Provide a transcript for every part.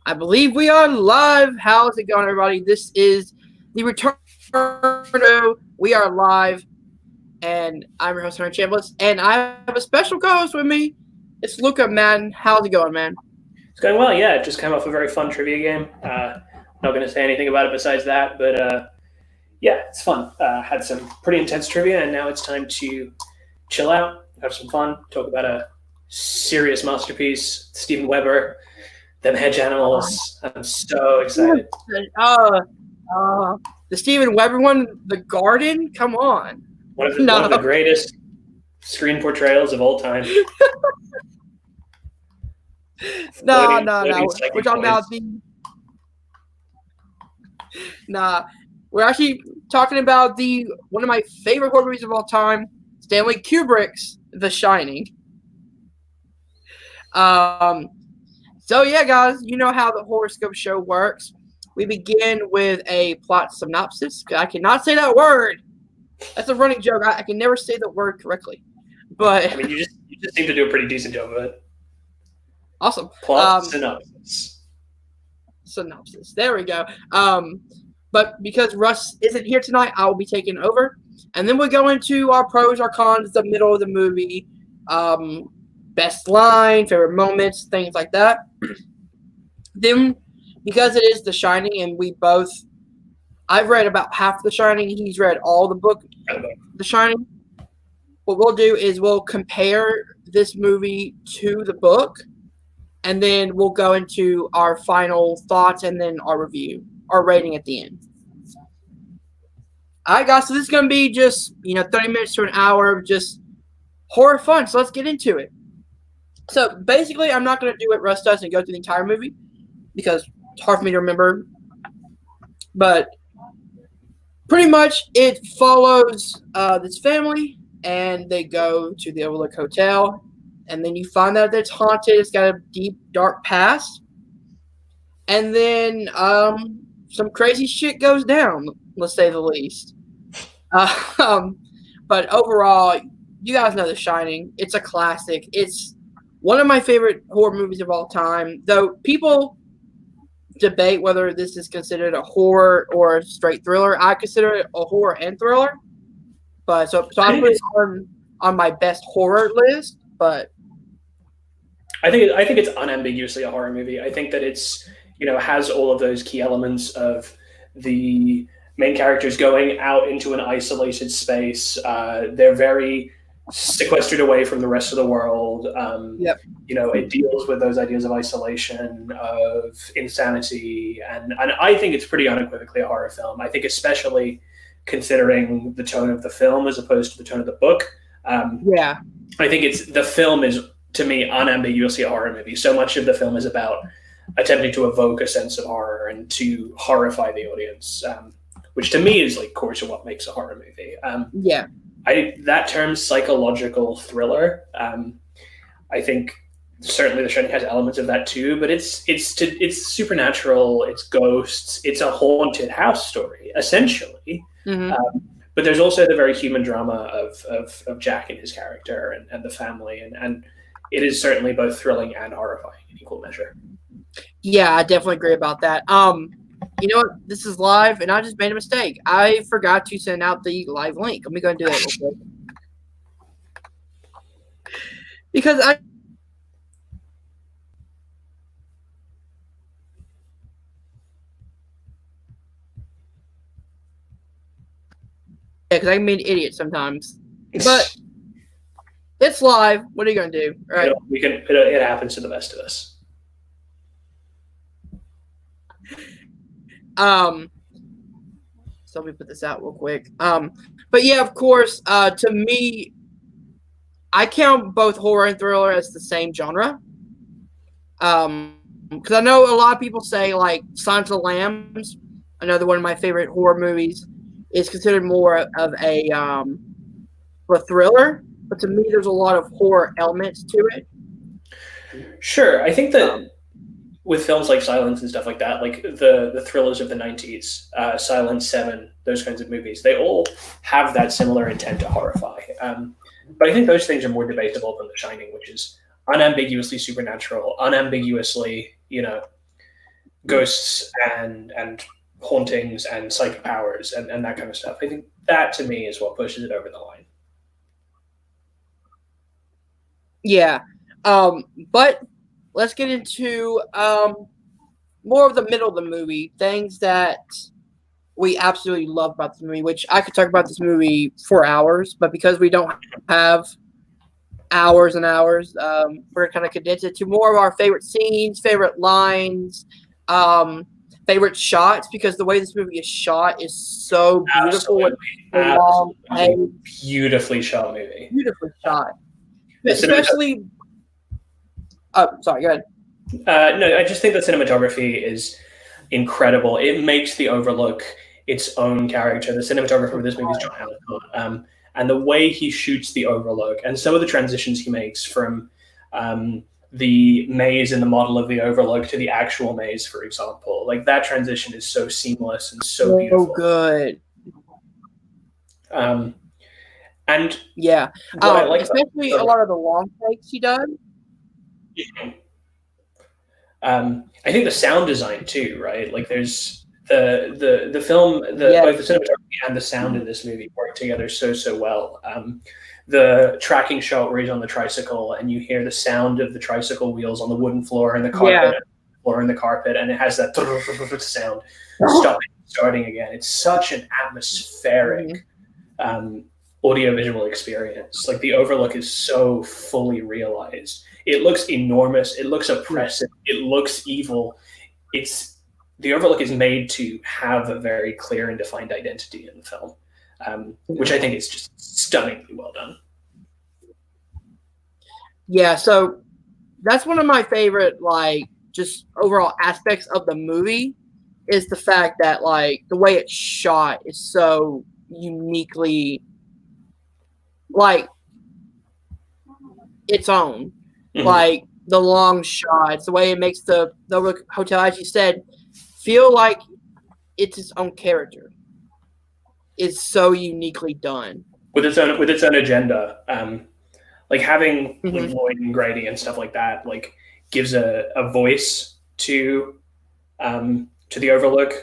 I believe we are live. How's it going, everybody? This is the return of We Are Live, and I'm your host, Hunter Chambliss, and I have a special co-host with me. It's Luca Madden. How's it going, man? It's going well, yeah. It just came off a very fun trivia game. Not going to say anything about it besides that, but yeah, it's fun. Had some pretty intense trivia, and now it's time to chill out, have some fun, talk about a serious masterpiece, Steven Weber, Them Hedge Animals. I'm so excited. The Steven Weber one, The Garden? Come on. One of the greatest screen portrayals of all time. No. We're talking about we're actually talking about one of my favorite horror movies of all time, Stanley Kubrick's The Shining. So yeah, guys, you know how the HorrorScope show works. We begin with a plot synopsis. I cannot say that word. That's a running joke. I can never say the word correctly. But I mean, you just seem to do a pretty decent job of it. Awesome. Plot synopsis. Synopsis. There we go. But because Russ isn't here tonight, I will be taking over. And then we go into our pros, our cons, the middle of the movie, best line, favorite moments, things like that. Then, because it is The Shining, and I've read about half The Shining. He's read all the book, The Shining. What we'll do is we'll compare this movie to the book, and then we'll go into our final thoughts and then our review, our rating at the end. All right, guys, so this is going to be just, 30 minutes to an hour of just horror fun. So let's get into it. So basically, I'm not going to do what Russ does and go through the entire movie because it's hard for me to remember. But pretty much it follows this family, and they go to the Overlook Hotel. And then you find out that it's haunted. It's got a deep, dark past. And then some crazy shit goes down, let's say the least. But overall, you guys know The Shining. It's a classic. It's one of my favorite horror movies of all time. Though people debate whether this is considered a horror or a straight thriller. I consider it a horror and thriller. But so I put it on my best horror list. But I think it's unambiguously a horror movie. I think that it's has all of those key elements of the main characters going out into an isolated space. They're very sequestered away from the rest of the world. Yep. It deals with those ideas of isolation, of insanity, and I think it's pretty unequivocally a horror film. I think especially considering the tone of the film as opposed to the tone of the book. Yeah. I think the film is, to me, unambiguously a horror movie. So much of the film is about attempting to evoke a sense of horror and to horrify the audience, which to me is like core to what makes a horror movie. Yeah. That term psychological thriller, I think certainly The Shining has elements of that too, but it's supernatural, it's ghosts, it's a haunted house story, essentially. Mm-hmm. But there's also the very human drama of Jack and his character and the family, and it is certainly both thrilling and horrifying in equal measure. Yeah, I definitely agree about that. You know what? This is live, and I just made a mistake. I forgot to send out the live link. Let me go and do that real quick. Because I can be an idiot sometimes. But it's live. What are you going to do? All right. It happens to the best of us. So let me put this out real quick. But yeah, of course, to me, I count both horror and thriller as the same genre. Because I know a lot of people say like Silence of the Lambs, another one of my favorite horror movies, is considered more of a thriller. But to me, there's a lot of horror elements to it. Sure, I think that with films like Silence and stuff like that, like the thrillers of the 90s, Silence, Seven, those kinds of movies, they all have that similar intent to horrify. But I think those things are more debatable than The Shining, which is unambiguously supernatural, unambiguously, ghosts and hauntings and psychic powers and that kind of stuff. I think that to me is what pushes it over the line. Yeah. But let's get into more of the middle of the movie, things that we absolutely love about this movie, which I could talk about this movie for hours, but because we don't have hours and hours, we're kind of condense it to more of our favorite scenes, favorite lines, favorite shots, because the way this movie is shot is so beautiful. Absolutely. Beautifully shot movie. Beautifully shot. Especially... sorry, go ahead. No, I just think the cinematography is incredible. It makes the Overlook its own character. The cinematographer of this movie is John Alcott. And the way he shoots the Overlook and some of the transitions he makes from the maze in the model of the Overlook to the actual maze, for example, like that transition is so seamless and so beautiful. So good. And yeah, I like especially a lot of the long takes he does. I think the sound design too, right? Like there's the film, both the cinematography and the sound in this movie work together so well. The tracking shot where he's on the tricycle and you hear the sound of the tricycle wheels on the wooden floor and the carpet, and it has that sound starting again. It's such an atmospheric audiovisual experience. Like the Overlook is so fully realized. It looks enormous. It looks oppressive. It looks evil. The Overlook is made to have a very clear and defined identity in the film, which I think is just stunningly well done. Yeah, so that's one of my favorite, like, just overall aspects of the movie is the fact that, like, the way it's shot is so uniquely, like, its own. Like, the long shots, the way it makes the hotel, as you said, feel like it's its own character. It's so uniquely done. With its own agenda. Like having like Lloyd and Grady and stuff like that, like gives a voice to the Overlook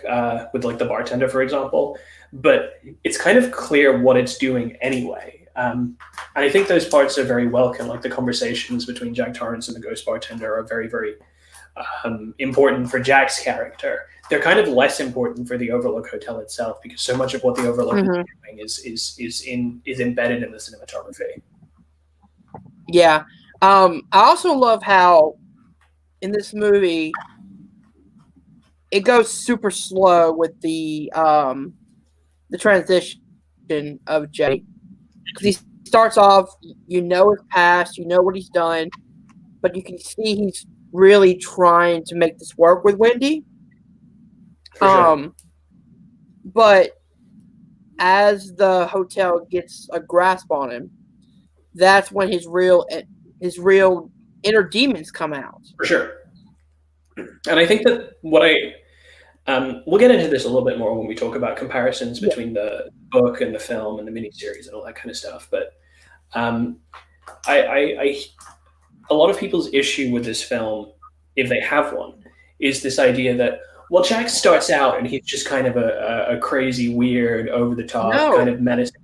with like the bartender, for example. But it's kind of clear what it's doing anyway. And I think those parts are very welcome. Like the conversations between Jack Torrance and the ghost bartender are very, very important for Jack's character. They're kind of less important for the Overlook Hotel itself because so much of what the Overlook is doing is embedded in the cinematography. Yeah. I also love how in this movie it goes super slow with the transition of Jay. Because he starts off, you know his past, you know what he's done, but you can see he's really trying to make this work with Wendy. Sure. But as the hotel gets a grasp on him, that's when his real inner demons come out. For sure. And I think that we'll get into this a little bit more when we talk about comparisons between the book and the film and the miniseries and all that kind of stuff. But a lot of people's issue with this film, if they have one, is this idea that, well, Jack starts out and he's just kind of a crazy, weird, over-the-top kind of menacing.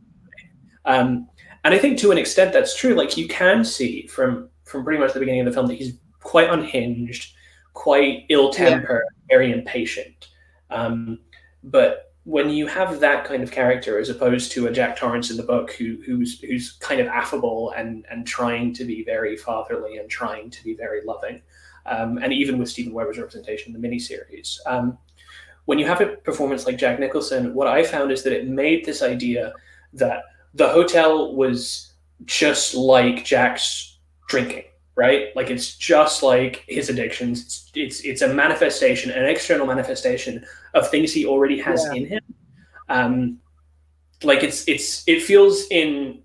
And I think to an extent that's true. Like you can see from pretty much the beginning of the film that he's quite unhinged, quite ill-tempered, very impatient. But when you have that kind of character, as opposed to a Jack Torrance in the book, who's kind of affable and trying to be very fatherly and trying to be very loving, and even with Steven Weber's representation in the miniseries, when you have a performance like Jack Nicholson, what I found is that it made this idea that the hotel was just like Jack's drinking. Right? Like it's just like his addictions. It's a manifestation, an external manifestation of things he already has in him. Like it feels in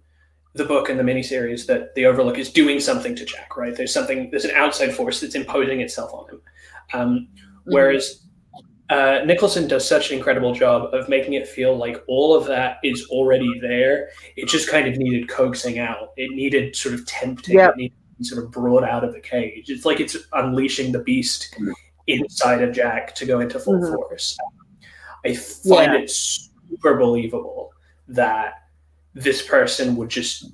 the book and the miniseries that the Overlook is doing something to Jack, right? There's an outside force that's imposing itself on him. Whereas Nicholson does such an incredible job of making it feel like all of that is already there. It just kind of needed coaxing out. It needed sort of tempting. It needed sort of brought out of the cage. It's like it's unleashing the beast inside of Jack to go into full force. I find it super believable that this person would just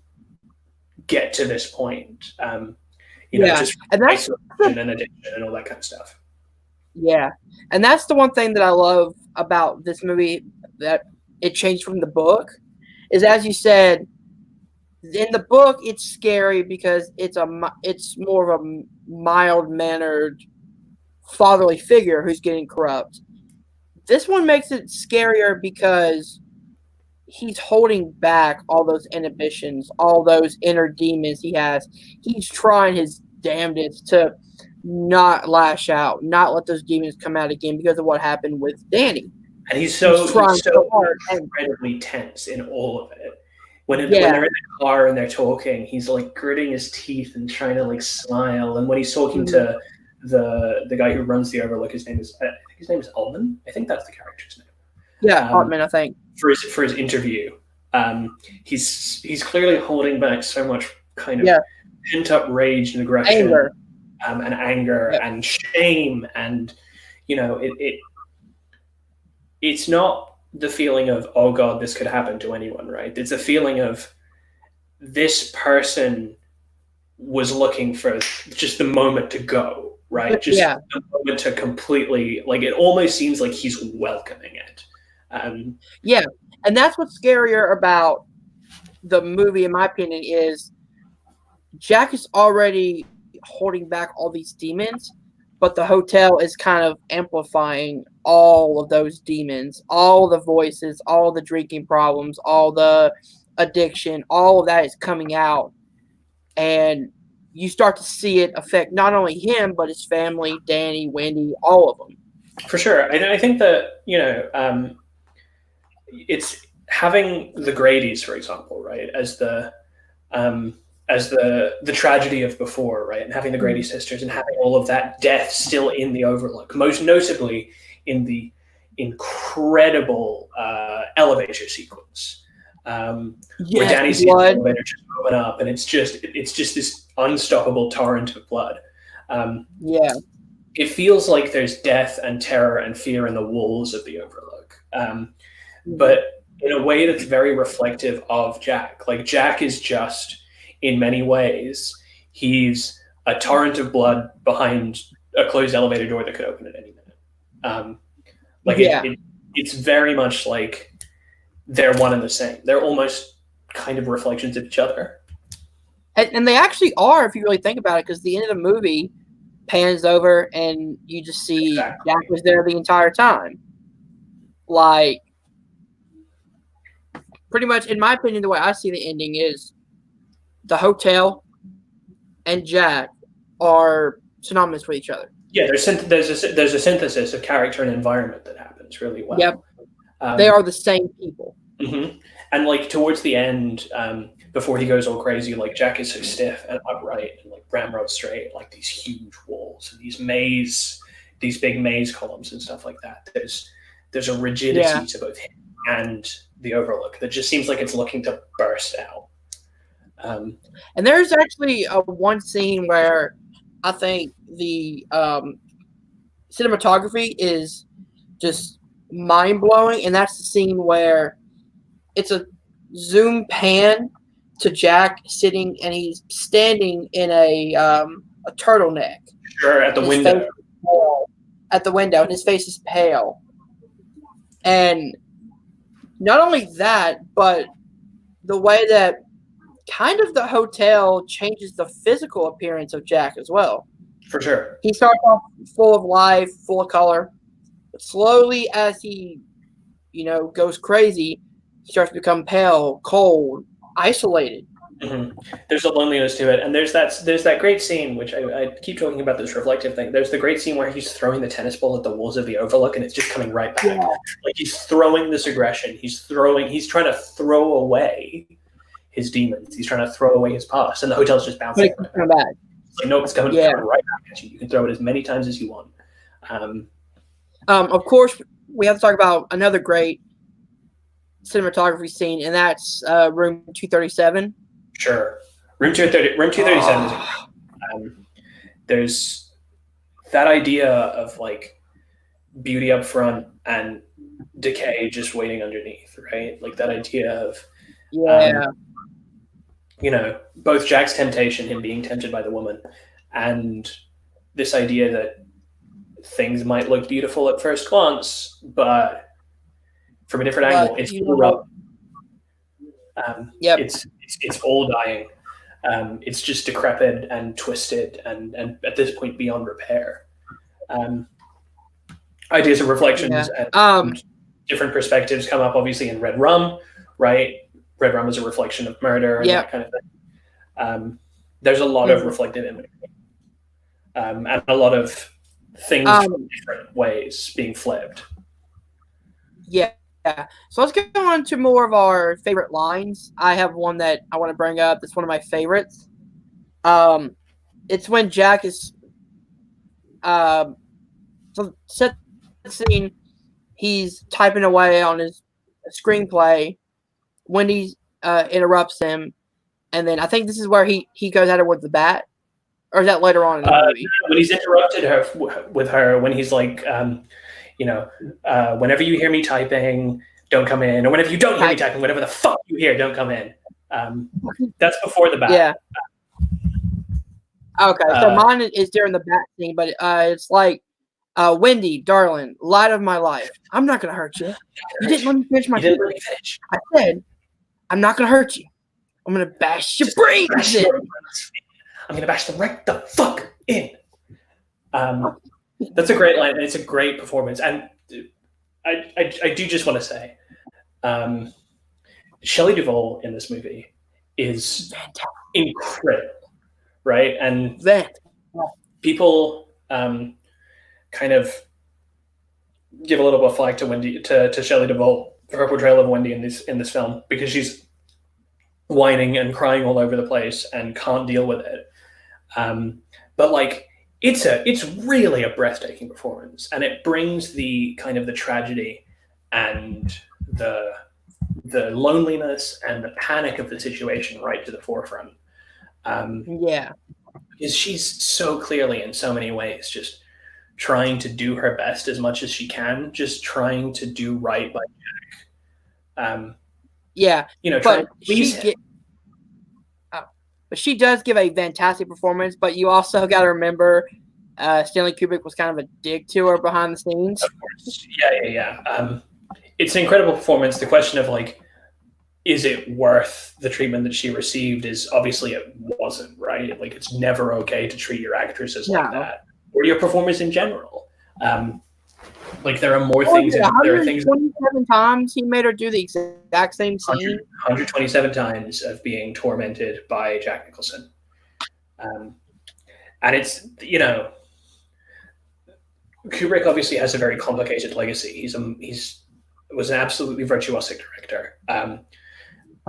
get to this point. Just and that's and addiction and all that kind of stuff. Yeah, and that's the one thing that I love about this movie, that it changed from the book, is, as you said, in the book it's scary because it's more of a mild-mannered fatherly figure who's getting corrupt. This one makes it scarier because he's holding back all those inhibitions, all those inner demons he has. He's trying his damnedest to not lash out, not let those demons come out again because of what happened with Danny. And he's so incredibly tense in all of it. When they're in the car and they're talking, he's like gritting his teeth and trying to like smile. And when he's talking to the guy who runs the Overlook, his name is Altman. I think that's the character's name. Yeah, Altman, I think. For his interview, he's clearly holding back so much kind of pent up rage and aggression, anger and shame, and it's not the feeling of, oh God, this could happen to anyone, right? It's a feeling of this person was looking for just the moment to go, right? Just the moment to completely, like, it almost seems like he's welcoming it. And that's what's scarier about the movie, in my opinion, is Jack is already holding back all these demons, but the hotel is kind of amplifying all of those demons, all the voices, all the drinking problems, all the addiction, all of that is coming out. And you start to see it affect not only him, but his family, Danny, Wendy, all of them. For sure. I think that, it's having the Grady's, for example, right, as the tragedy of before, right, and having the Grady sisters and having all of that death still in the Overlook, most notably in the incredible elevator sequence, where Danny sees the elevator just open up, and it's just this unstoppable torrent of blood. It feels like there's death and terror and fear in the walls of the Overlook, but in a way that's very reflective of Jack. Like, Jack is just, in many ways, he's a torrent of blood behind a closed elevator door that could open at any minute. It's very much like they're one and the same. They're almost kind of reflections of each other. And they actually are, if you really think about it, because the end of the movie pans over and you just see Jack was there the entire time. Like, pretty much, in my opinion, the way I see the ending is the hotel and Jack are synonymous with each other. Yeah, there's a synthesis of character and environment that happens really well. Yep, they are the same people. Mm-hmm. And like towards the end, before he goes all crazy, like Jack is so stiff and upright and like ramrod straight, like these huge walls and these big maze columns and stuff like that. There's a rigidity to both him and the Overlook that just seems like it's looking to burst out. And there's actually one scene where I think the cinematography is just mind-blowing, and that's the scene where it's a zoom pan to Jack sitting, and he's standing in a turtleneck. Sure, at the window. At the window, and his face is pale. And not only that, but the way that kind of the hotel changes the physical appearance of Jack as well. For sure. He starts off full of life, full of color. But slowly, as he, goes crazy, he starts to become pale, cold, isolated. Mm-hmm. There's a loneliness to it, and there's that great scene, which I keep talking about, this reflective thing. There's the great scene where he's throwing the tennis ball at the walls of the Overlook, and it's just coming right back. Yeah. Like, he's throwing this aggression. He's trying to throw away his demons. He's trying to throw away his past, and the hotel's just bouncing right back. Like, no, it's coming right back at you. You can throw it as many times as you want. Of course, we have to talk about another great cinematography scene, and that's Room 237. Sure. Room 237 is there's that idea of like beauty up front and decay just waiting underneath, right? Like that idea of Yeah. both Jack's temptation, him being tempted by the woman, and this idea that things might look beautiful at first glance, but from a different angle, it's corrupt. It's all dying. It's just decrepit and twisted, and at this point beyond repair. Ideas of reflections and different perspectives come up, obviously, in Red Rum, right? Red Rum is a reflection of murder and that kind of thing. There's a lot of reflective imagery, and a lot of things from different ways being flipped. Yeah. So let's go on to more of our favorite lines. I have one that I want to bring up. That's one of my favorites. It's when Jack is so set the scene. He's typing away on his screenplay. Wendy interrupts him, and then I think this is where he goes at her with the bat, or is that later on in the movie? When he's interrupted her with her, when he's like, whenever you hear me typing, don't come in, or whenever you don't hear me typing, whatever the fuck you hear, don't come in. That's before the bat. Yeah. Okay, so mine is during the bat scene, but it's like, Wendy, darling, light of my life, I'm not gonna hurt you. You didn't let me finish my finish. I said, I'm not gonna hurt you. I'm gonna bash your brains in. I'm gonna bash them right the fuck in. That's a great line, and it's a great performance. And I do just want to say, Shelley Duvall in this movie is incredible, right? And people kind of give a little bit of flack to Shelley Duvall for her portrayal of Wendy in this film, because she's whining and crying all over the place and can't deal with it. But like, it's really a breathtaking performance, and it brings the kind of the tragedy and the loneliness and the panic of the situation right to the forefront. Because she's so clearly, in so many ways, just trying to do her best as much as she can, just trying to do right by Jack. But she does give a fantastic performance. But you also got to remember, Stanley Kubrick was kind of a dick to her behind the scenes. Of course, yeah. It's an incredible performance. The question of like, is it worth the treatment that she received is obviously it wasn't, right? Like, it's never okay to treat your actresses like that, or your performers in general. Like, there are more things. There are things. 127 times he made her do the exact same scene. 127 times of being tormented by Jack Nicholson, and it's Kubrick obviously has a very complicated legacy. He was an absolutely virtuosic director.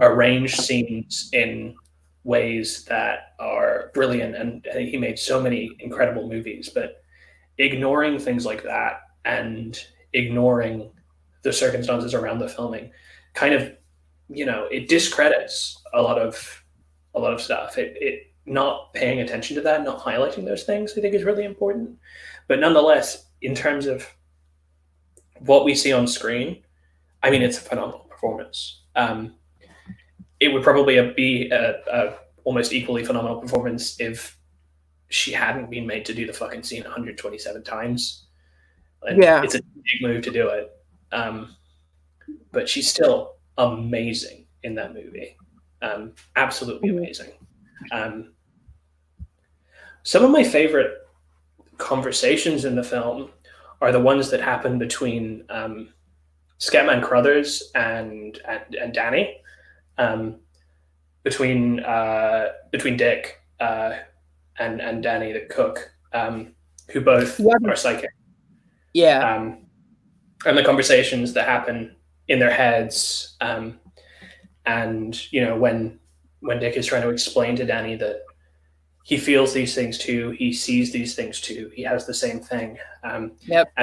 Arranged scenes in ways that are brilliant, and he made so many incredible movies. But ignoring things like that and ignoring the circumstances around the filming, kind of, it discredits a lot of stuff. It not paying attention to that, not highlighting those things, I think is really important. But nonetheless, in terms of what we see on screen, I mean, it's a phenomenal performance. It would probably be a almost equally phenomenal performance if she hadn't been made to do the fucking scene 127 times. And it's a big move to do it. But she's still amazing in that movie. Absolutely amazing. Some of my favorite conversations in the film are the ones that happen between Scatman Crothers and Danny, between Dick and Danny the cook, who both are psychic. And the conversations that happen in their heads, and when Dick is trying to explain to Danny that he feels these things too, he sees these things too, he has the same thing, and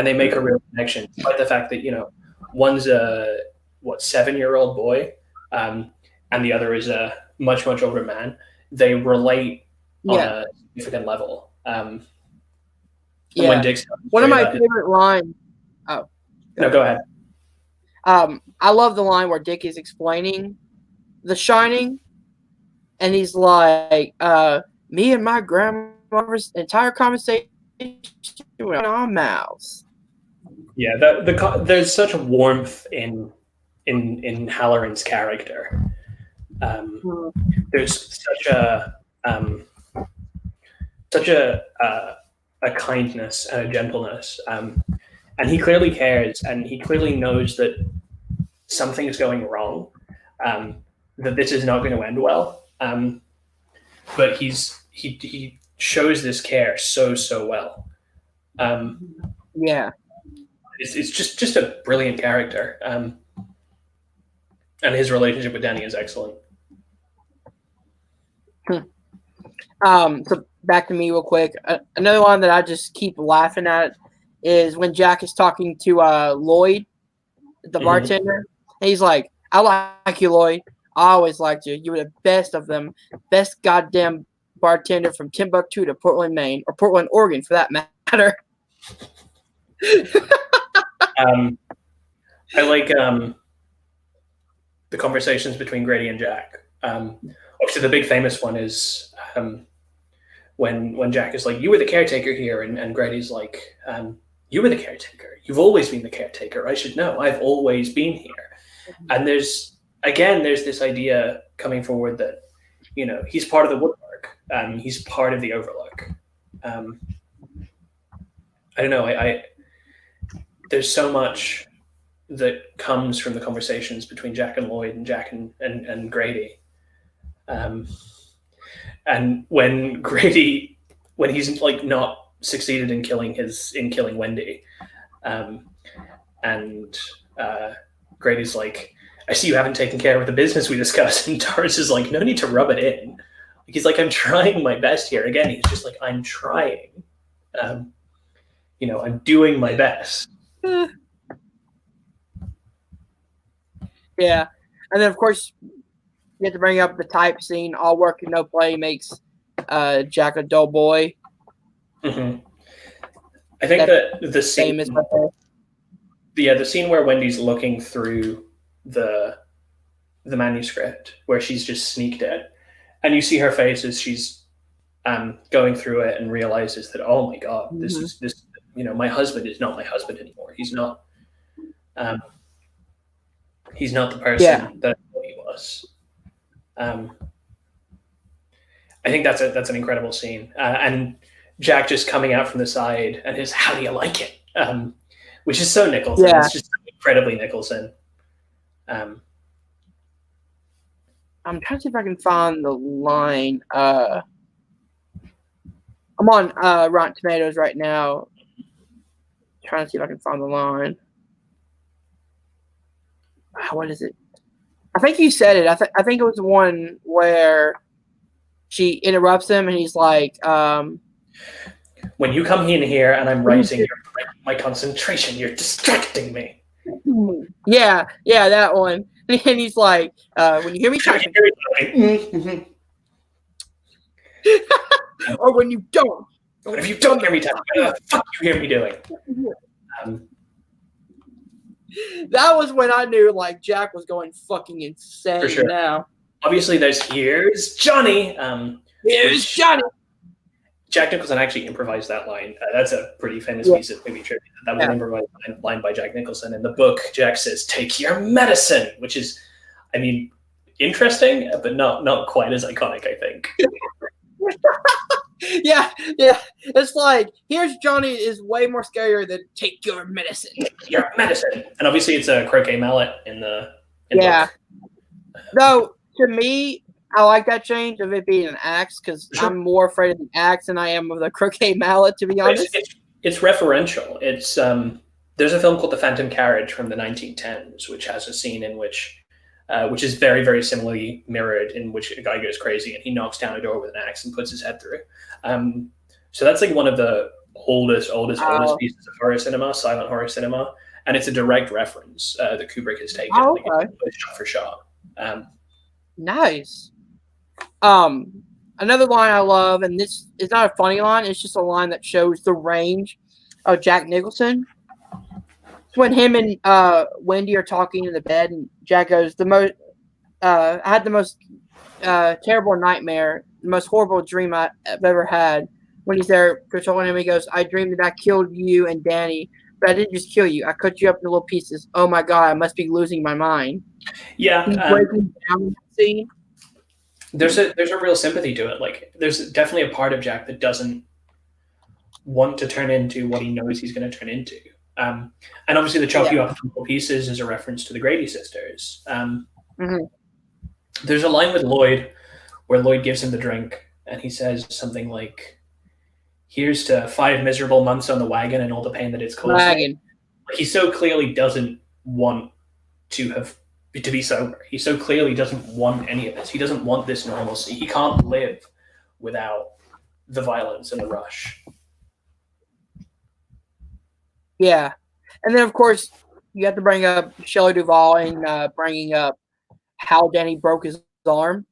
they make a real connection, despite the fact that one's a 7-year-old boy, and the other is a much older man. They relate on a significant level. And when Yeah. Dick's One of my favorite lines. Oh. No, go ahead. I love the line where Dick is explaining The Shining, and he's like, me and my grandmother's entire conversation went on our mouths. Yeah, there's such warmth in Halloran's character. There's such a kindness and a gentleness, and he clearly cares, and he clearly knows that something is going wrong, that this is not going to end well. But he shows this care so well. Yeah, it's just a brilliant character, and his relationship with Danny is excellent. So back to me real quick. Another one that I just keep laughing at is when Jack is talking to Lloyd, the bartender. And he's like, I like you, Lloyd. I always liked you. You were the best of them. Best goddamn bartender from Timbuktu to Portland, Maine, or Portland, Oregon, for that matter. I like the conversations between Grady and Jack. Obviously, the big famous one is when Jack is like, "You were the caretaker here," and Grady's like, "You were the caretaker. You've always been the caretaker. I should know. I've always been here." And there's this idea coming forward that, you know, he's part of the woodwork. He's part of the Overlook. I don't know. I there's so much that comes from the conversations between Jack and Lloyd and Jack and Grady. And when he's like not succeeded in killing Wendy, and Grady's like, "I see you haven't taken care of the business we discussed," and Taurus is like, "No need to rub it in." He's like, "I'm trying my best here." Again, he's just like, "I'm trying. I'm doing my best." Yeah, and then of course you have to bring up the type scene. All work and no play makes Jack a dull boy. Mm-hmm. I think that the scene, the scene where Wendy's looking through the manuscript, where she's just sneaked it, and you see her face as she's going through it and realizes that, oh my God, this my husband is not my husband anymore. He's not the person that I thought he was. I think that's an incredible scene, and Jack just coming out from the side and his "How do you like it?" Which is so Nicholson. Yeah. It's just incredibly Nicholson. I'm trying to see if I can find the line. I'm on Rotten Tomatoes right now. Trying to see if I can find the line. What is it? I think you said it. I think it was the one where she interrupts him and he's like, "When you come in here and I'm writing, you're breaking my concentration. You're distracting me." Yeah, that one. And he's like, "When you hear me typing, or when you don't, or if you don't hear me typing, what the fuck you hear me doing?" That was when I knew like Jack was going fucking insane. For sure. Now, obviously, there's "Here's Johnny." Here's Johnny. Jack Nicholson actually improvised that line. That's a pretty famous piece of movie trivia. That was an improvised line by Jack Nicholson. In the book, Jack says, "Take your medicine," which is, I mean, interesting, but not quite as iconic, I think. Yeah. It's like, "Here's Johnny" is way more scarier than "Take your medicine." Your medicine. And obviously it's a croquet mallet in the book. Though, to me, I like that change of it being an axe, because I'm more afraid of the axe than I am of the croquet mallet, to be honest. It's referential. It's there's a film called The Phantom Carriage from the 1910s, which has a scene in which is very, very similarly mirrored, in which a guy goes crazy and he knocks down a door with an axe and puts his head through. So that's like one of the oldest pieces of horror cinema, silent horror cinema, and it's a direct reference that Kubrick has taken, shot for shot. Nice. another line I love, and this is not a funny line. It's just a line that shows the range of Jack Nicholson. It's when him and Wendy are talking in the bed, and Jack goes, I had the most terrible nightmare, the most horrible dream I've ever had. When he's there controlling him, he goes, I dreamed that I killed you and Danny, but I didn't just kill you. I cut you up into little pieces. Oh my God, I must be losing my mind. Yeah. He's breaking down the scene. There's a real sympathy to it. Like, there's definitely a part of Jack that doesn't want to turn into what he knows he's going to turn into. And obviously the chop you up into little pieces is a reference to the Grady sisters. There's a line with Lloyd where Lloyd gives him the drink and he says something like, here's to 5 miserable months on the wagon and all the pain that it's caused. Like, he so clearly doesn't want to be sober. He so clearly doesn't want any of this. He doesn't want this normalcy. He can't live without the violence and the rush. Yeah. And then, of course, you have to bring up Shelley Duvall and bringing up how Danny broke his arm.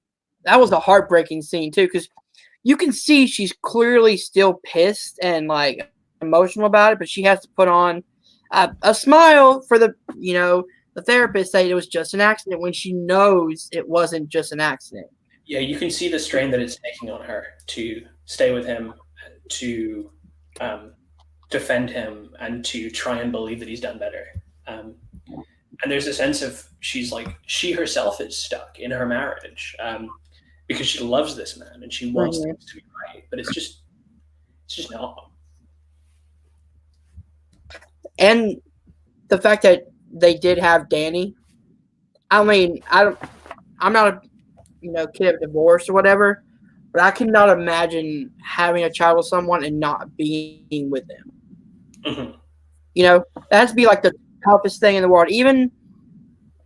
That was a heartbreaking scene, too, because you can see she's clearly still pissed and, like, emotional about it, but she has to put on a smile for the therapist, say it was just an accident when she knows it wasn't just an accident. Yeah, you can see the strain that it's taking on her to stay with him, to defend him, and to try and believe that he's done better. And there's a sense of she herself is stuck in her marriage because she loves this man and she wants things to be right, but it's just not. And the fact that they did have Danny. I mean, I'm not a kid of divorce or whatever, but I cannot imagine having a child with someone and not being with them. That has to be like the toughest thing in the world. Even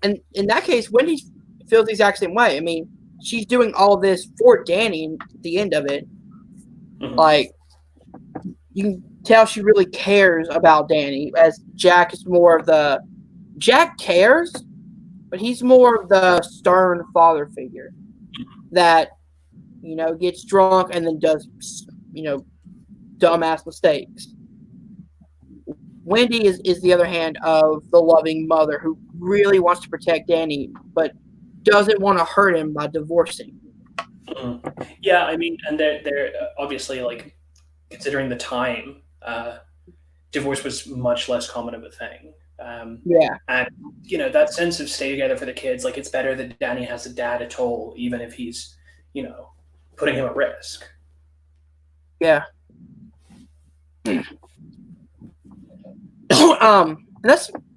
in that case, Wendy feels the exact same way. I mean, she's doing all this for Danny at the end of it. Like, you can tell she really cares about Danny, as Jack is more of the Jack cares, but he's more of the stern father figure that, gets drunk and then does, dumbass mistakes. Wendy is the other hand of the loving mother who really wants to protect Danny, but doesn't want to hurt him by divorcing. Yeah, I mean, and they're obviously, like, considering the time, divorce was much less common of a thing. And that sense of stay together for the kids, like, it's better that Danny has a dad at all, even if he's putting him at risk. That's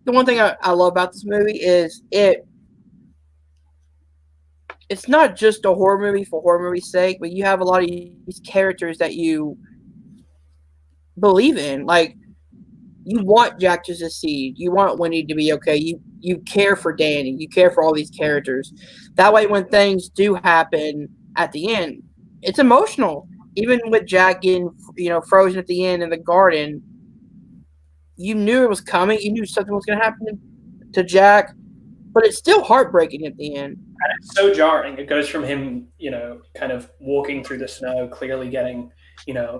the one thing I love about this movie is it's not just a horror movie for horror movie's sake, but you have a lot of these characters that you believe in. Like, you want Jack to succeed. You want Wendy to be okay. You care for Danny. You care for all these characters. That way, when things do happen at the end, it's emotional. Even with Jack getting, frozen at the end in the garden, you knew it was coming. You knew something was going to happen to Jack, but it's still heartbreaking at the end. And it's so jarring. It goes from him, kind of walking through the snow, clearly getting,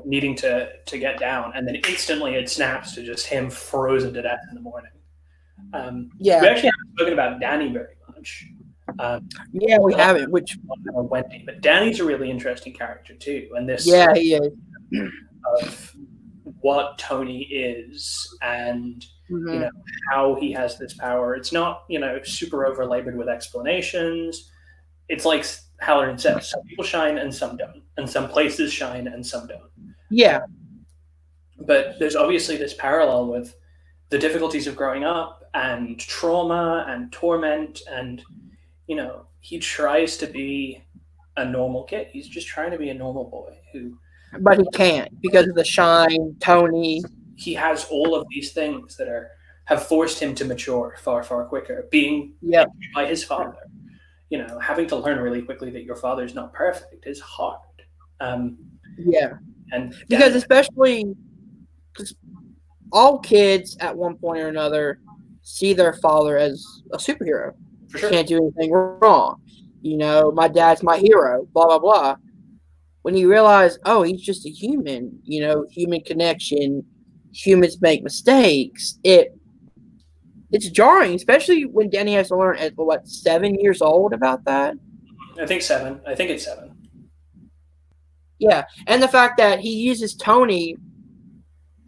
needing to get down, and then instantly it snaps to just him frozen to death in the morning. We actually haven't spoken about Danny very much. We haven't. Which Wendy, but Danny's a really interesting character too, and this he is of what Tony is, and how he has this power. It's not super overlabored with explanations. It's like Halloran says, some people shine and some don't, and some places shine and some don't. But there's obviously this parallel with the difficulties of growing up and trauma and torment, and he tries to be a normal kid. He's just trying to be a normal boy but he can't because of the shine, Tony. He has all of these things that have forced him to mature far, far quicker. Being by his father, having to learn really quickly that your father's not perfect is hard. And because especially all kids at one point or another see their father as a superhero. For sure. Can't do anything wrong. My dad's my hero, blah, blah, blah. when you realize, oh, he's just a human, human connection, humans make mistakes. It's jarring, especially when Danny has to learn at 7 years old about that. I think 7. I think it's 7. Yeah, and the fact that he uses Tony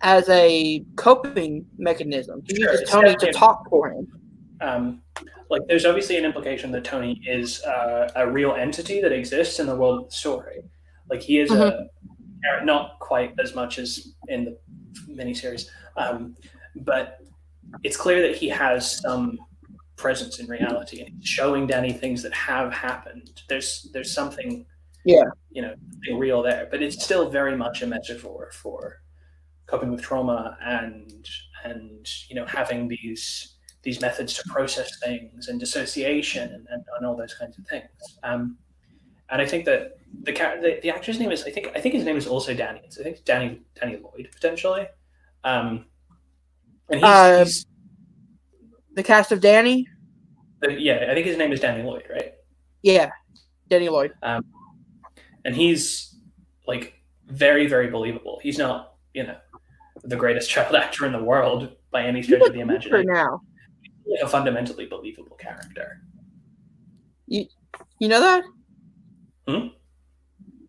as a coping mechanism. He uses Tony to talk for him. Like, there's obviously an implication that Tony is a real entity that exists in the world of the story. Like, he is not quite as much as in the miniseries, but it's clear that he has some presence in reality, and he's showing Danny things that have happened. There's something, something real there, but it's still very much a metaphor for coping with trauma and having these methods to process things and dissociation and all those kinds of things. And I think that the actor's name is I think his name is also Danny. I think it's Danny Lloyd potentially. And he's the cast of Danny. Yeah, I think his name is Danny Lloyd, right? Yeah, Danny Lloyd. And he's like very, very believable. He's not, the greatest child actor in the world by any stretch of the imagination. Now, a fundamentally believable character. You know that?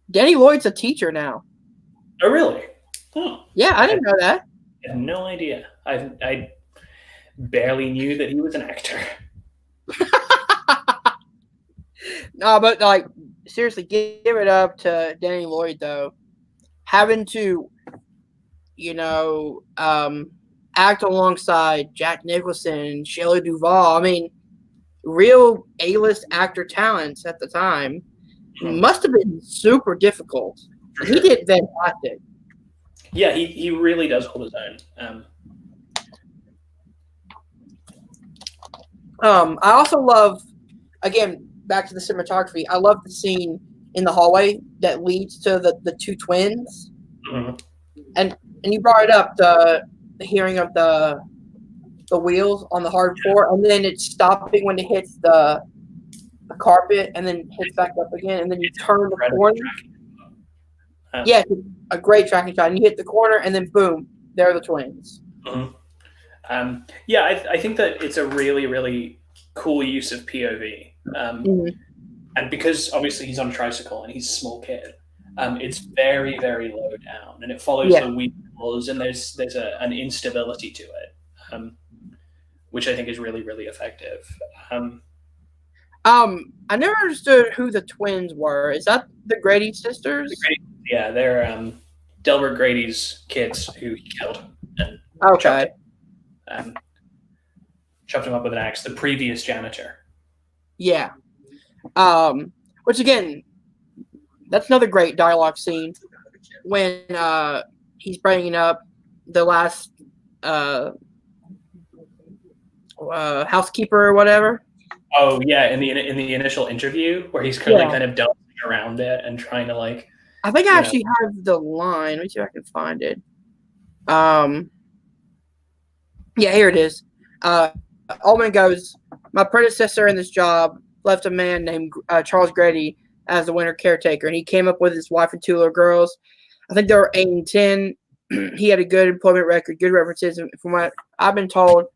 Danny Lloyd's a teacher now. Oh, really? Oh, yeah, I didn't know that. I had no idea. I barely knew that he was an actor. No, but like seriously, give it up to Danny Lloyd though. Having to, act alongside Jack Nicholson, Shelley Duvall. I mean, real A-list actor talents at the time. Must have been super difficult. He did fantastic. Yeah, he really does hold his own. I also love, again, back to the cinematography. I love the scene in the hallway that leads to the two twins. Mm-hmm. And you brought it up, the hearing of the wheels on the hard floor, and then it's stopping when it hits the carpet, and then hits back up again, and then you turn the corner. Yeah, a great tracking shot. And you hit the corner, and then boom, there are the twins. Mm-hmm. I think that it's a really, really cool use of POV. And because obviously he's on a tricycle and he's a small kid, it's very, very low down, and it follows the wheels, and there's an instability to it, which I think is really, really effective. I never understood who the twins were. Is that the Grady sisters? Yeah, they're Delbert Grady's kids who he killed. And chopped him up with an axe. The previous janitor. Yeah. Which again, that's another great dialogue scene when he's bringing up the last housekeeper or whatever. Oh yeah, in the initial interview where he's kind of dancing around it and trying to like. I think I actually have the line. Let me see if I can find it. Yeah, here it is. Ullman goes, "My predecessor in this job left a man named Charles Grady as the winter caretaker, and he came up with his wife and two little girls. I think they were 8 and 10. He had a good employment record, good references, and from what I've been told,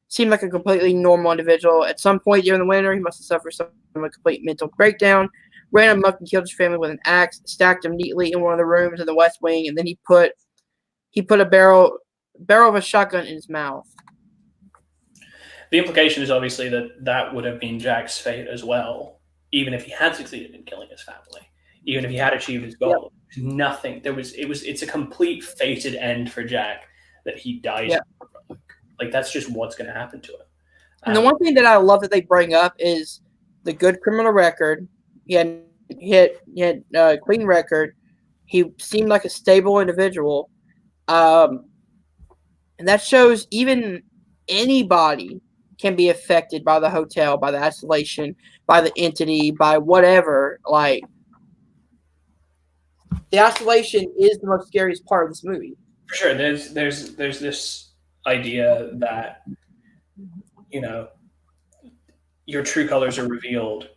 seemed like a completely normal individual. At some point during the winter, he must have suffered from a complete mental breakdown, ran amok and killed his family with an axe, stacked them neatly in one of the rooms in the West Wing, and then he put a barrel of a shotgun in his mouth." The implication is obviously that would have been Jack's fate as well, even if he had succeeded in killing his family, even if he had achieved his goal. Yep. Nothing. It's a complete fated end for Jack that he dies. Yep. Like that's just what's going to happen to him. And the one thing that I love that they bring up is the good criminal record. He had a clean record. He seemed like a stable individual, and that shows even anybody can be affected by the hotel, by the isolation, by the entity, by whatever. Like, the isolation is the most scariest part of this movie. For sure. There's this idea that, your true colors are revealed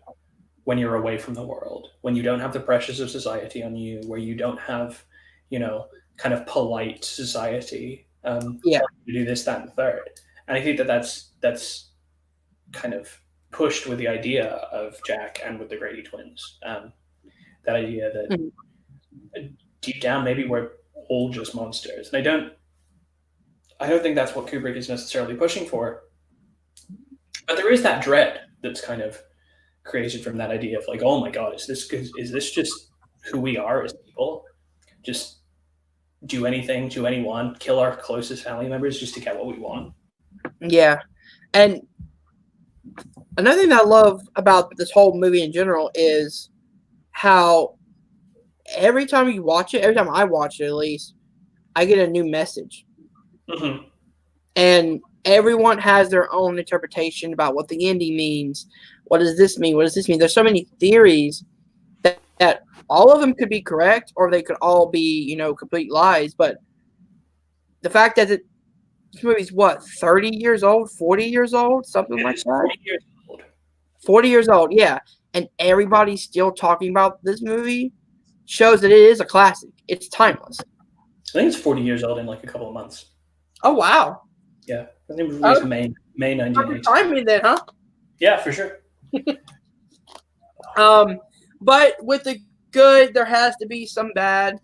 when you're away from the world, when you don't have the pressures of society on you, where you don't have, kind of polite society Yeah. telling you to do this, that, and the third. And I think that that's kind of pushed with the idea of Jack and with the Grady twins. That idea that Mhm. deep down maybe we're all just monsters, and I don't think that's what Kubrick is necessarily pushing for. But there is that dread that's kind of created from that idea of like, oh my god, is this just who we are as people? Just do anything to anyone, kill our closest family members just to get what we want. Yeah. And another thing that I love about this whole movie in general is how every time you watch it, every time I watch it at least, I get a new message. Mm-hmm. And everyone has their own interpretation about what the ending means. What does this mean? What does this mean? There's so many theories that all of them could be correct or they could all be, complete lies. But the fact that this movie's 30 years old, 40 years old, something like that? 40 years old. 40 years old, yeah. And everybody's still talking about this movie shows that it is a classic. It's timeless. I think it's 40 years old in like a couple of months. Oh, wow. Yeah. I think it was released May 1980. Timing then, huh? Yeah, for sure. But with the good, there has to be some bad.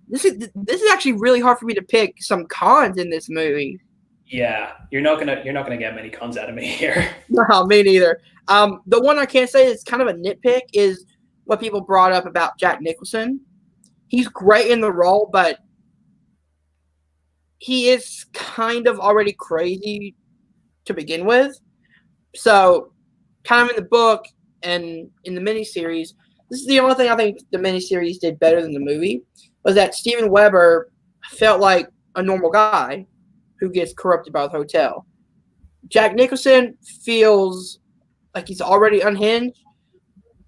This is actually really hard for me to pick some cons in this movie. Yeah, you're not gonna get many cons out of me here. No, me neither. The one I can't say is kind of a nitpick is what people brought up about Jack Nicholson. He's great in the role, but he is kind of already crazy to begin with. So, kind of in the book and in the miniseries, this is the only thing I think the miniseries did better than the movie, was that Steven Weber felt like a normal guy who gets corrupted by the hotel. Jack Nicholson feels like he's already unhinged,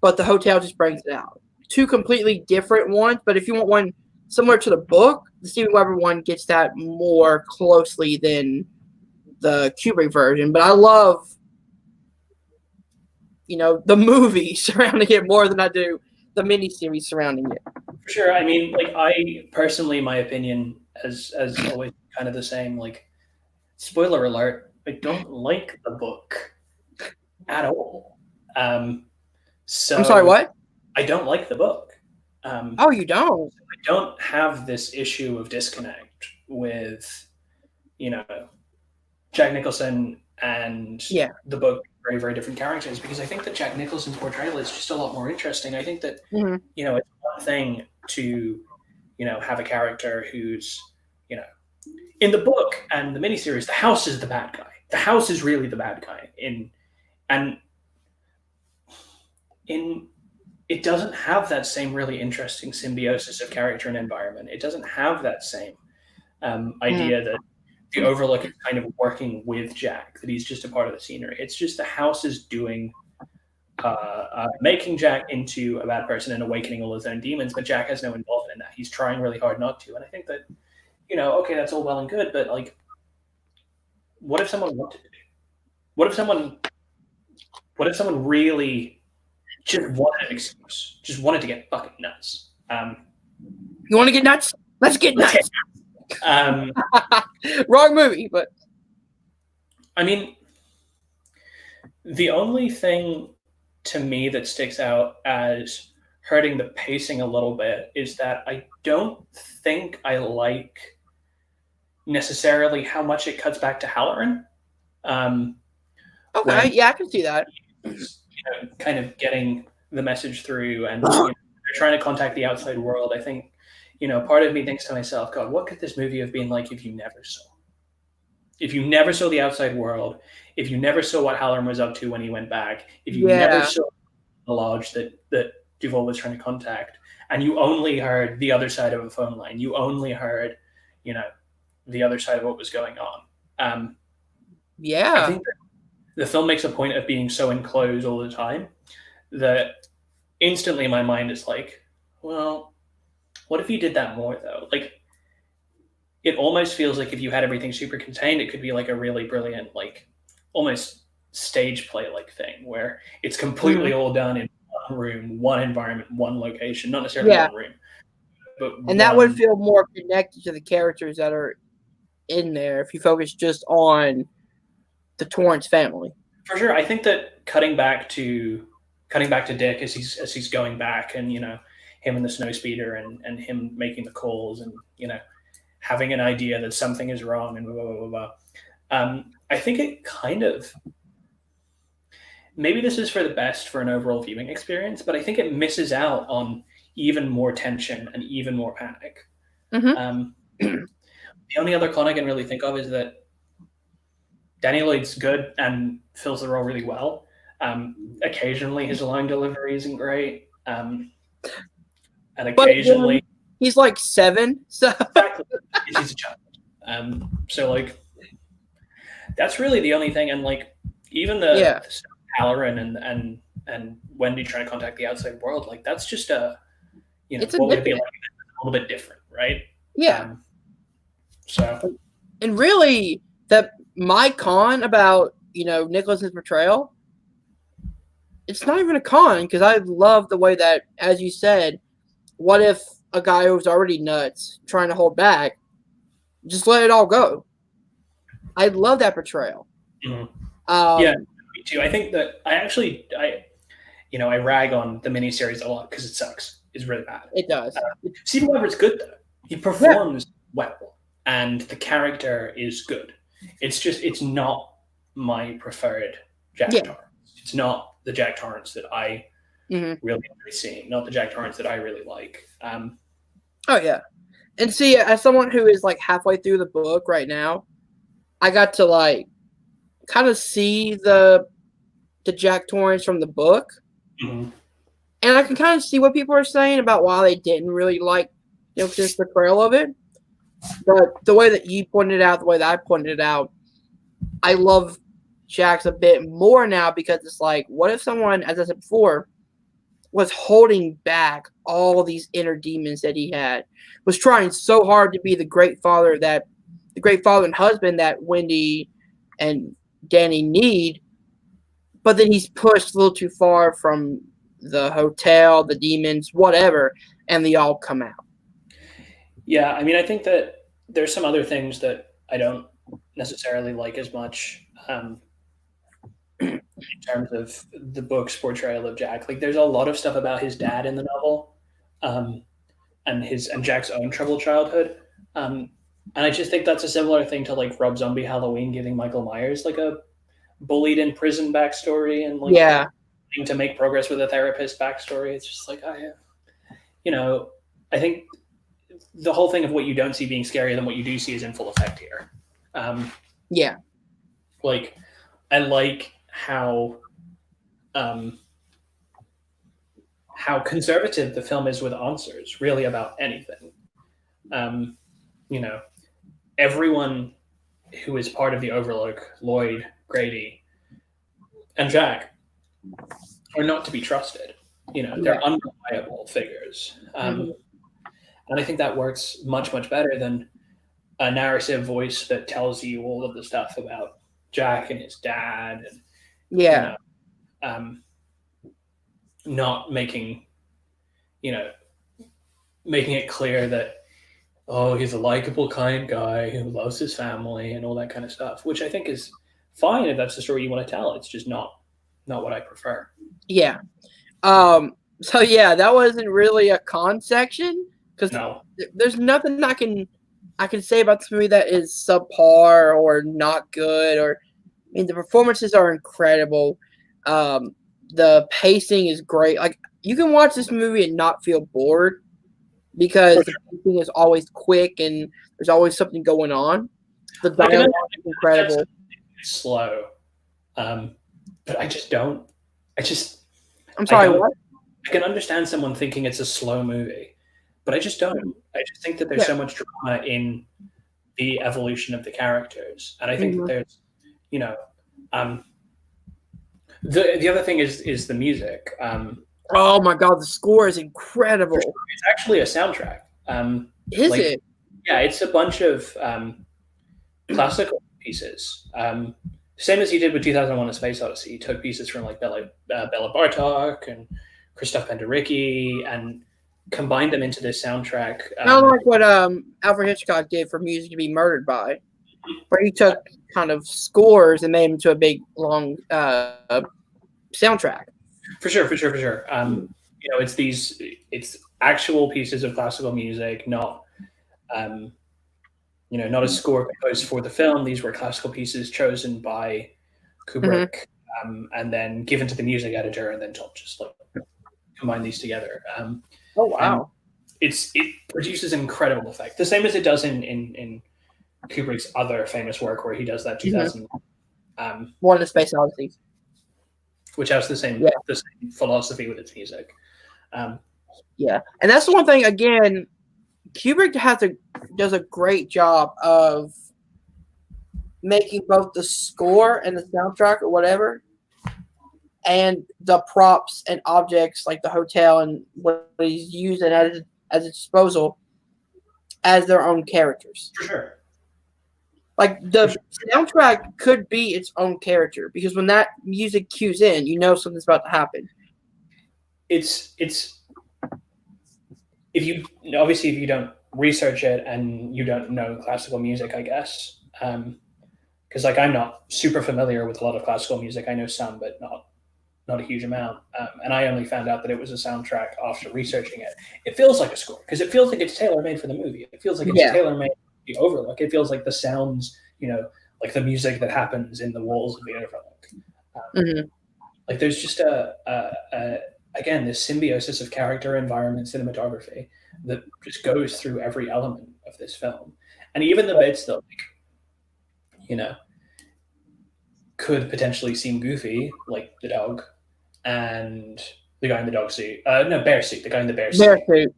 but the hotel just brings it out. Two completely different ones, but if you want one similar to the book, the Steven Weber one gets that more closely than the Kubrick version. But I love, the movie surrounding it more than I do the miniseries surrounding it. For sure. I mean, like, I personally, my opinion as always kind of the same. Like, spoiler alert, I don't like the book at all. So I'm sorry, what? I don't like the book. Oh, you don't? I don't have this issue of disconnect with, Jack Nicholson and the book, very, very different characters, because I think that Jack Nicholson's portrayal is just a lot more interesting. I think that, it's one thing to, have a character who's, in the book and the miniseries, the house is the bad guy. The house is really the bad guy. It doesn't have that same really interesting symbiosis of character and environment. It doesn't have that same idea that the Overlook is kind of working with Jack, that he's just a part of the scenery. It's just the house is making Jack into a bad person and awakening all his own demons, but Jack has no involvement in that. He's trying really hard not to. And I think that, okay, that's all well and good, but like, what if someone wanted to? What if someone really just wanted an excuse, just wanted to get fucking nuts? You want to get nuts? Let's get nuts. Wrong movie, but I mean, the only thing to me that sticks out as hurting the pacing a little bit is that I don't think I like necessarily how much it cuts back to Halloran. Okay, yeah, I can see that. Kind of getting the message through, and they're trying to contact the outside world. I think, part of me thinks to myself, God, what could this movie have been like if you never saw? If you never saw the outside world, if you never saw what Halloran was up to when he went back, if you never saw the lodge that Duval was trying to contact, and you only heard the other side of a phone line, you only heard, the other side of what was going on. I think that the film makes a point of being so enclosed all the time that instantly my mind is like, well, what if you did that more though? Like, it almost feels like if you had everything super contained, it could be like a really brilliant, like almost stage play like thing where it's completely all done in one room, one environment, one location, not necessarily one room, but and that would feel more connected to the characters that are in there if you focus just on the Torrance family. For sure. I think that cutting back to Dick as he's going back, and him and the snowspeeder, and him making the calls, and having an idea that something is wrong, and blah blah blah blah. I think it kind of, maybe this is for the best for an overall viewing experience, but I think it misses out on even more tension and even more panic. The only other con I can really think of is that Danny Lloyd's good and fills the role really well. Occasionally his line delivery isn't great. And occasionally... he's like 7, so... Exactly. He's a child. So, like, that's really the only thing. And, like, even the Halloran and Wendy trying to contact the outside world, like, that's just what would it be like a little bit different, right? Yeah. So... And really, my con about, Nicholas's portrayal, it's not even a con, because I love the way that, as you said, what if a guy who was already nuts, trying to hold back, just let it all go? I love that portrayal. Yeah, me too. I think that I rag on the miniseries a lot because it sucks. It's really bad. It does. Stephen Weber's good, though. He performs well, and the character is good. It's not my preferred Jack Torrance. It's not the Jack Torrance that I really enjoy seeing, not the Jack Torrance that I really like. Oh, yeah. And see, as someone who is, like, halfway through the book right now, I got to, like, kind of see the Jack Torrance from the book. And I can kind of see what people are saying about why they didn't really like, just the portrayal of it. But the way that you pointed it out, the way that I pointed it out, I love Jack's a bit more now, because it's like, what if someone, as I said before, was holding back all these inner demons that he had, was trying so hard to be the great father and husband that Wendy and Danny need, but then he's pushed a little too far from the hotel, the demons, whatever, and they all come out. Yeah, I mean, I think that there's some other things that I don't necessarily like as much in terms of the book's portrayal of Jack. Like, there's a lot of stuff about his dad in the novel, and Jack's own troubled childhood. And I just think that's a similar thing to, like, Rob Zombie Halloween giving Michael Myers, like, a bullied in prison backstory, and, like, trying to make progress with a therapist backstory. It's just like, I think the whole thing of what you don't see being scarier than what you do see is in full effect here. Like, I like how conservative the film is with answers, really, about anything. Everyone who is part of the Overlook, Lloyd, Grady, and Jack, are not to be trusted. They're unreliable figures. And I think that works much, much better than a narrative voice that tells you all of the stuff about Jack and his dad. And, not making it clear that, he's a likable, kind guy who loves his family and all that kind of stuff, which I think is fine if that's the story you want to tell. It's just not what I prefer. Yeah. So yeah, that wasn't really a con section, because there's nothing I can say about this movie that is subpar or not good. The performances are incredible. The pacing is great. Like, you can watch this movie and not feel bored, because the pacing is always quick and there's always something going on. The dialogue is incredible. It's slow, but I just don't. I'm sorry, what? I can understand someone thinking it's a slow movie, but I just don't. I just think that there's so much drama in the evolution of the characters, and I think that there's, the other thing is the music. Oh my god, the score is incredible. It's actually a soundtrack. Is it? Yeah, it's a bunch of classical pieces. same as he did with 2001: A Space Odyssey. He took pieces from like Bela Bartok and Christoph Penderecki and combined them into this soundtrack. Kind of like what Alfred Hitchcock did for Music to Be Murdered By, where he took kind of scores and made them into a big long soundtrack. For sure. It's actual pieces of classical music, not not a score composed for the film. These were classical pieces chosen by Kubrick, and then given to the music editor, and then told just like combine these together. Oh wow! It produces an incredible effect, the same as it does in Kubrick's other famous work, where he does that 2000 One of the Space Odyssey, which has the same philosophy with its music. And that's the one thing. Again, Kubrick does a great job of making both the score and the soundtrack or whatever, and the props and objects like the hotel and what he's using at his disposal as their own characters. For sure. Like the soundtrack could be its own character, because when that music cues in, you know something's about to happen. It's if you don't research it and you don't know classical music, I guess, because like I'm not super familiar with a lot of classical music. I know some, but not a huge amount. And I only found out that it was a soundtrack after researching it. It feels like a score because it feels like it's tailor-made for the movie. It feels like it's tailor-made for the Overlook. It feels like the sounds, like the music that happens in the walls of the Overlook. Like there's just again, this symbiosis of character, environment, cinematography that just goes through every element of this film. And even the bits that, could potentially seem goofy, like the dog and the guy in the dog suit. Bear suit. The guy in the bear suit. Bear suit.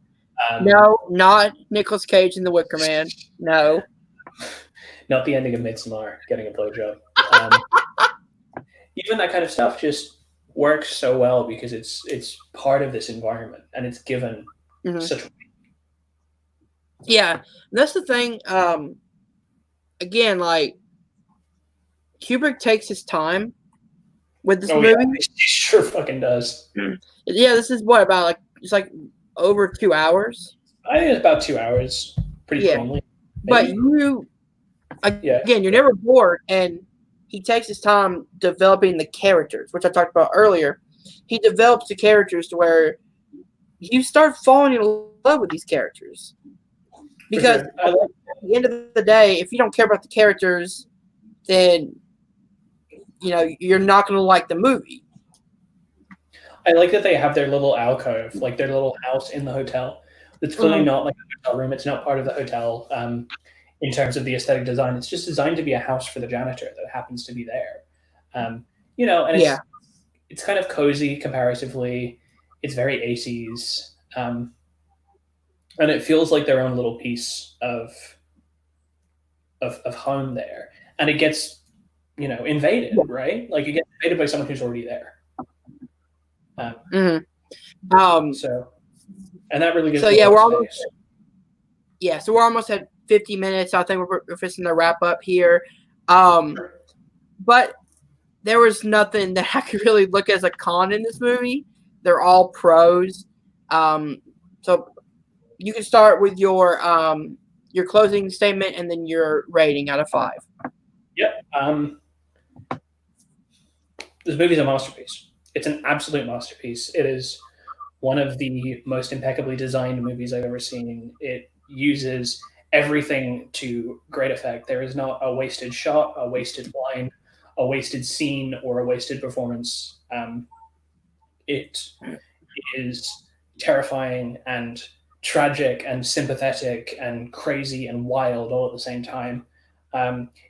No, not Nicolas Cage in The Wicker Man. No. Not the ending of Midsommar, getting a blowjob. Even that kind of stuff just works so well because it's part of this environment and it's given such. Yeah, that's the thing. Again, like Kubrick takes his time with this movie. Yeah, he sure fucking does. Yeah, this is what about it's like over 2 hours. I think it's about 2 hours, pretty firmly. But you're never bored, and he takes his time developing the characters, which I talked about earlier. He develops the characters to where you start falling in love with these characters. Because at the end of the day, if you don't care about the characters, then you're not going to like the movie. I like that they have their little alcove, like their little house in the hotel. It's clearly not like a hotel room. It's not part of the hotel in terms of the aesthetic design. It's just designed to be a house for the janitor that happens to be there. And it's kind of cozy comparatively. It's very 80s. And it feels like their own little piece of home there. And it gets, invaded, right? Like you get invaded by someone who's already there. So, and that really gives. So we're almost at 50 minutes. I think we're fixing to wrap up here. But there was nothing that I could really look as a con in this movie. They're all pros. So you can start with your closing statement and then your rating out of 5. Yep. This movie's a masterpiece. It's an absolute masterpiece. It is one of the most impeccably designed movies I've ever seen. It uses everything to great effect. There is not a wasted shot, a wasted line, a wasted scene, or a wasted performance. It is terrifying and tragic and sympathetic and crazy and wild all at the same time.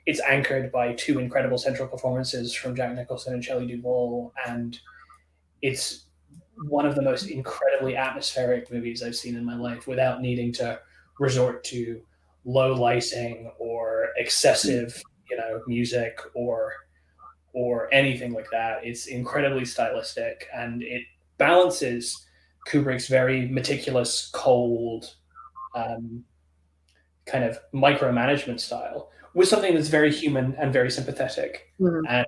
It's anchored by 2 incredible central performances from Jack Nicholson and Shelley Duvall, and it's one of the most incredibly atmospheric movies I've seen in my life without needing to resort to low lighting or excessive, music or anything like that. It's incredibly stylistic, and it balances Kubrick's very meticulous, cold, kind of micromanagement style with something that's very human and very sympathetic and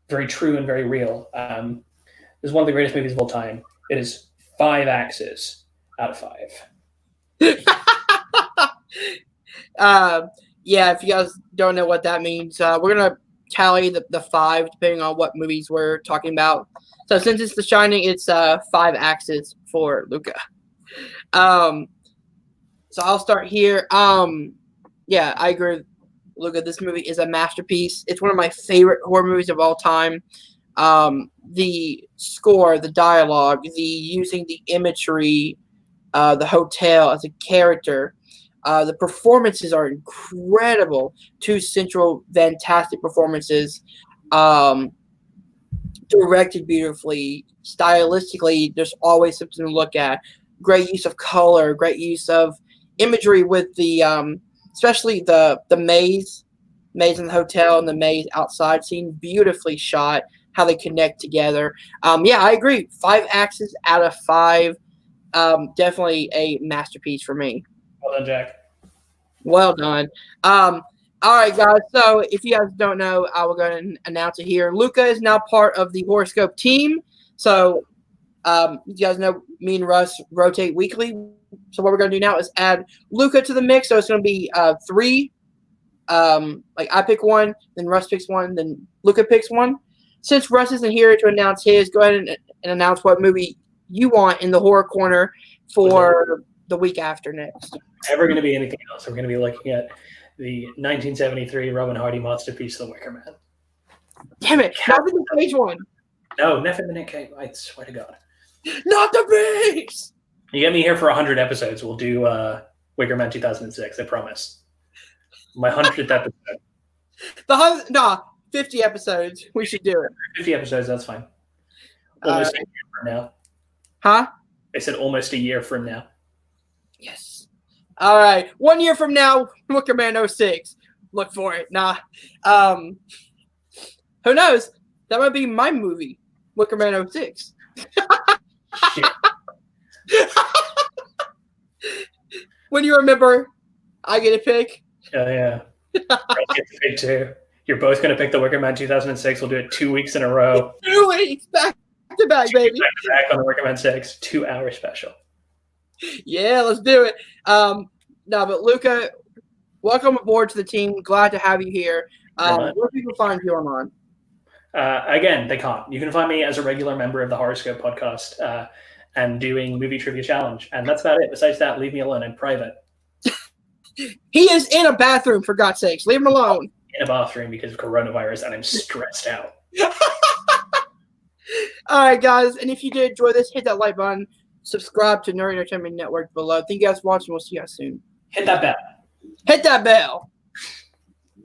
very true and very real. This is one of the greatest movies of all time. It is 5 axes out of 5. Yeah, if you guys don't know what that means, we're going to tally the 5 depending on what movies we're talking about. So since it's The Shining, it's 5 axes for Luca. So I'll start here. Yeah, I agree with Luca. This movie is a masterpiece. It's one of my favorite horror movies of all time. The score, the dialogue, using the imagery, the hotel as a character. The performances are incredible. 2 central, fantastic performances. Directed beautifully. Stylistically, there's always something to look at. Great use of color. Great use of imagery with the, especially the maze in the hotel and the maze outside scene. Beautifully shot. How they connect together. Yeah, I agree. 5 axes out of 5. Definitely a masterpiece for me. Well done, Jack. Well done. All right, guys. So if you guys don't know, I will go ahead and announce it here. Luca is now part of the HorrorScope team. So you guys know me and Russ rotate weekly. So what we're going to do now is add Luca to the mix. So it's going to be 3. Like I pick one, then Russ picks one, then Luca picks one. Since Russ isn't here to announce his, go ahead and announce what movie you want in the horror corner for the week after next. Never going to be anything else. We're going to be looking at the 1973 Robin Hardy masterpiece, The Wicker Man. Damn it! Not the Cage one. No, never the Nick Cage. I swear to God. Not the beast. You get me here for 100 episodes. We'll do Wicker Man 2006. I promise. My 100th episode. 50 episodes. We should do it. 50 episodes. That's fine. Almost a year from now. Huh? I said almost a year from now. Yes. All right. 1 year from now, Wicker Man 06. Look for it. Nah. Who knows? That might be my movie, Wicker Man 06. Shit. When you remember, I get a pick. Oh, yeah. I get to pick too. You're both going to pick The Wicker Man 2006. We'll do it 2 weeks in a row. 2 weeks. Back to back, baby. Back to back on The Wicker Man 6. 2-hour special. Yeah, let's do it. No, but Luca, welcome aboard to the team. Glad to have you here. Where can people find you online? Again, they can't. You can find me as a regular member of the HorrorScope podcast and doing Movie Trivia Challenge. And that's about it. Besides that, leave me alone. I'm private. He is in a bathroom, for God's sakes. Leave him alone. In a bathroom because of coronavirus, and I'm stressed out. All right, guys. And if you did enjoy this, hit that like button. Subscribe to Nerd Entertainment Network below. Thank you guys for watching. We'll see you guys soon. Hit that bell. Hit that bell.